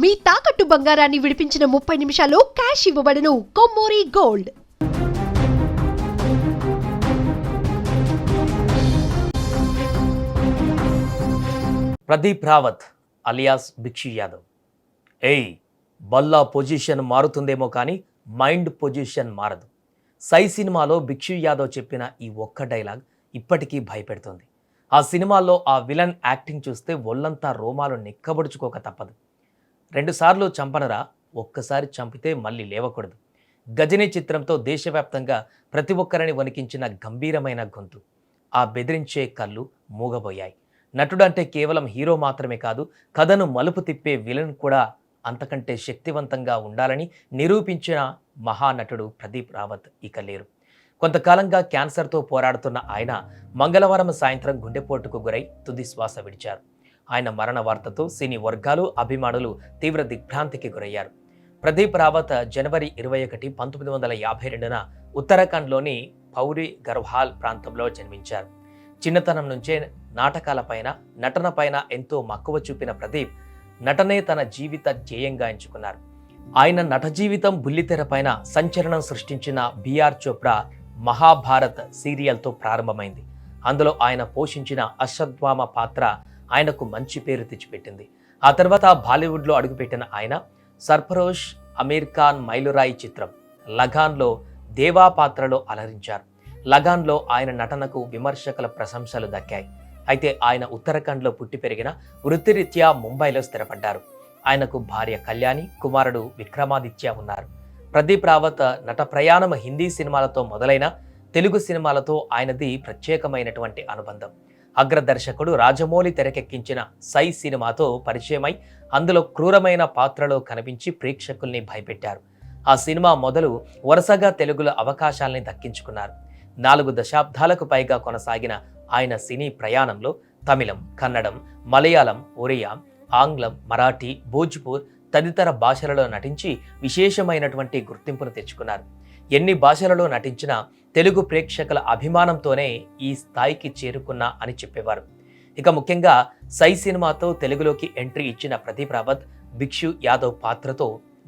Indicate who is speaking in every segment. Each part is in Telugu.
Speaker 1: మీ తాకట్టు బంగారాన్ని విడిపించిన 30 నిమిషాల్లో క్యాష్ ఇవ్వబడును. కొమ్మూరి గోల్డ్.
Speaker 2: ప్రదీప్ రావత్ అలియాస్ భిక్షు యాదవ్. బల్లా పొజిషన్ మారుతుందేమో కానీ మైండ్ పొజిషన్ మారదు. సై సినిమాలో భిక్షు యాదవ్ చెప్పిన ఈ ఒక్క డైలాగ్ ఇప్పటికీ భయపెడుతుంది. ఆ సినిమాలో ఆ విలన్ యాక్టింగ్ చూస్తే ఒళ్ళంతా రోమాలు నిక్కబడుచుకోక తప్పదు. 2 సార్లు చంపనరా, ఒక్కసారి చంపితే మళ్ళీ లేవకూడదు. గజనీ చిత్రంతో దేశవ్యాప్తంగా ప్రతి ఒక్కరిని వణికించిన గంభీరమైన గొంతు, ఆ బెదిరించే కళ్ళు మూగబోయాయి. నటుడు అంటే కేవలం హీరో మాత్రమే కాదు, కథను మలుపు తిప్పే విలన్ కూడా అంతకంటే శక్తివంతంగా ఉండాలని నిరూపించిన మహానటుడు ప్రదీప్ రావత్ ఇక లేరు. కొంతకాలంగా క్యాన్సర్తో పోరాడుతున్న ఆయన మంగళవారం సాయంత్రం గుండెపోటుకు గురై తుది శ్వాస విడిచారు. ఆయన మరణ వార్తతో సినీ వర్గాలు, అభిమానులు తీవ్ర దిగ్భ్రాంతికి గురయ్యారు. ప్రదీప్ రావత్ జనవరి 21, 1952న ఉత్తరాఖండ్లోని పౌరి గర్వాల్ ప్రాంతంలో జన్మించారు. చిన్నతనం నుంచే నాటకాలపైన, నటనపైన ఎంతో మక్కువ చూపిన ప్రదీప్ నటనే తన జీవిత ధ్యేయంగా ఎంచుకున్నారు. ఆయన నట జీవితం బుల్లితెరపైన సంచలనం సృష్టించిన బిఆర్ చోప్రా మహాభారత్ సీరియల్తో ప్రారంభమైంది. అందులో ఆయన పోషించిన అశ్వత్థామ పాత్ర ఆయనకు మంచి పేరు తెచ్చిపెట్టింది. ఆ తర్వాత బాలీవుడ్లో అడుగుపెట్టిన ఆయన సర్ఫరోష్, అమీర్ ఖాన్ మైలురాయి చిత్రం లగాన్లో దేవా పాత్రలో అలరించారు. లగాన్లో ఆయన నటనకు విమర్శకుల ప్రశంసలు దక్కాయి. అయితే ఆయన ఉత్తరాఖండ్లో పుట్టి పెరిగిన వృత్తిరీత్యా ముంబైలో స్థిరపడ్డారు. ఆయనకు భార్య కళ్యాణి, కుమారుడు విక్రమాదిత్య ఉన్నారు. ప్రదీప్ రావత్ నట ప్రయాణం హిందీ సినిమాలతో మొదలైన తెలుగు సినిమాలతో ఆయనది ప్రత్యేకమైనటువంటి అనుబంధం. అగ్రదర్శకుడు రాజమౌళి తెరకెక్కించిన సై సినిమాతో పరిచయమై అందులో క్రూరమైన పాత్రలో కనిపించి ప్రేక్షకుల్ని భయపెట్టారు. ఆ సినిమా మొదలు వరుసగా తెలుగులో అవకాశాల్ని దక్కించుకున్నారు. 4 దశాబ్దాలకు పైగా కొనసాగిన ఆయన సినీ ప్రయాణంలో తమిళం, కన్నడం, మలయాళం, ఒరియా, ఆంగ్లం, మరాఠీ, భోజ్పూర్ తదితర భాషలలో నటించి విశేషమైనటువంటి గుర్తింపును తెచ్చుకున్నారు. ఎన్ని భాషలలో నటించినా తెలుగు ప్రేక్షకుల అభిమానంతోనే ఈ స్థాయికి చేరుకున్నా అని చెప్పేవారు. ఇక ముఖ్యంగా సై సినిమాతో తెలుగులోకి ఎంట్రీ ఇచ్చిన ప్రదీప్ రావత్ భిక్షు యాదవ్ పాత్రతో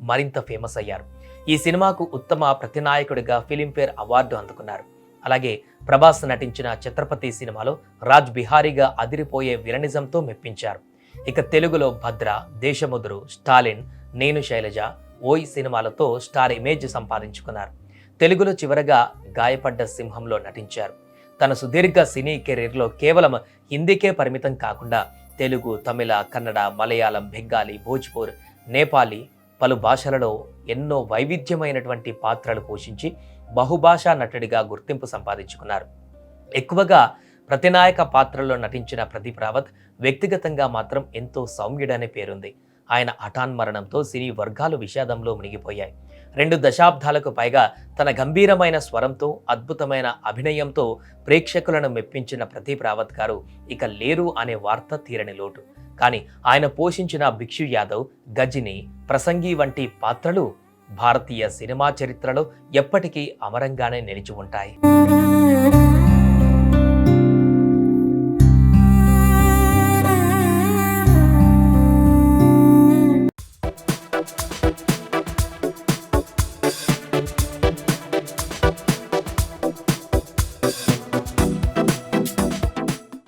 Speaker 2: మరింత ఫేమస్ అయ్యారు. ఈ సినిమాకు ఉత్తమ ప్రతినాయకుడిగా ఫిలింఫేర్ అవార్డు అందుకున్నారు. అలాగే ప్రభాస్ నటించిన ఛత్రపతి సినిమాలో రాజ్ బిహారీగా అదిరిపోయే విలనిజంతో మెప్పించారు. ఇక తెలుగులో భద్ర, దేశముద్రు, స్టాలిన్, నేను శైలజ, ఓయ్ సినిమాలతో స్టార్ ఇమేజ్ సంపాదించుకున్నారు. తెలుగులో చివరగా గాయపడ్డ సింహంలో నటించారు. తన సుదీర్ఘ సినీ కెరీర్లో కేవలం హిందీకే పరిమితం కాకుండా తెలుగు, తమిళ, కన్నడ, మలయాళం, బెంగాలీ, భోజ్పూర్, నేపాలీ పలు భాషలలో ఎన్నో వైవిధ్యమైనటువంటి పాత్రలు పోషించి బహుభాషా నటుడిగా గుర్తింపు సంపాదించుకున్నారు. ఎక్కువగా ప్రతినాయక పాత్రలో నటించిన ప్రదీప్ రావత్ వ్యక్తిగతంగా మాత్రం ఎంతో సౌమ్యుడనే పేరుంది. ఆయన హఠాన్ మరణంతో సినీ వర్గాలు విషాదంలో మునిగిపోయాయి. 2 దశాబ్దాలకు పైగా తన గంభీరమైన స్వరంతో, అద్భుతమైన అభినయంతో ప్రేక్షకులను మెప్పించిన ప్రదీప్ రావత్ గారు ఇక లేరు అనే వార్త తీరని లోటు. కానీ ఆయన పోషించిన భిక్షు యాదవ్, గజిని, ప్రసంగి వంటి పాత్రలు భారతీయ సినిమా చరిత్రలో ఎప్పటికీ అమరంగానే నిలిచి ఉంటాయి.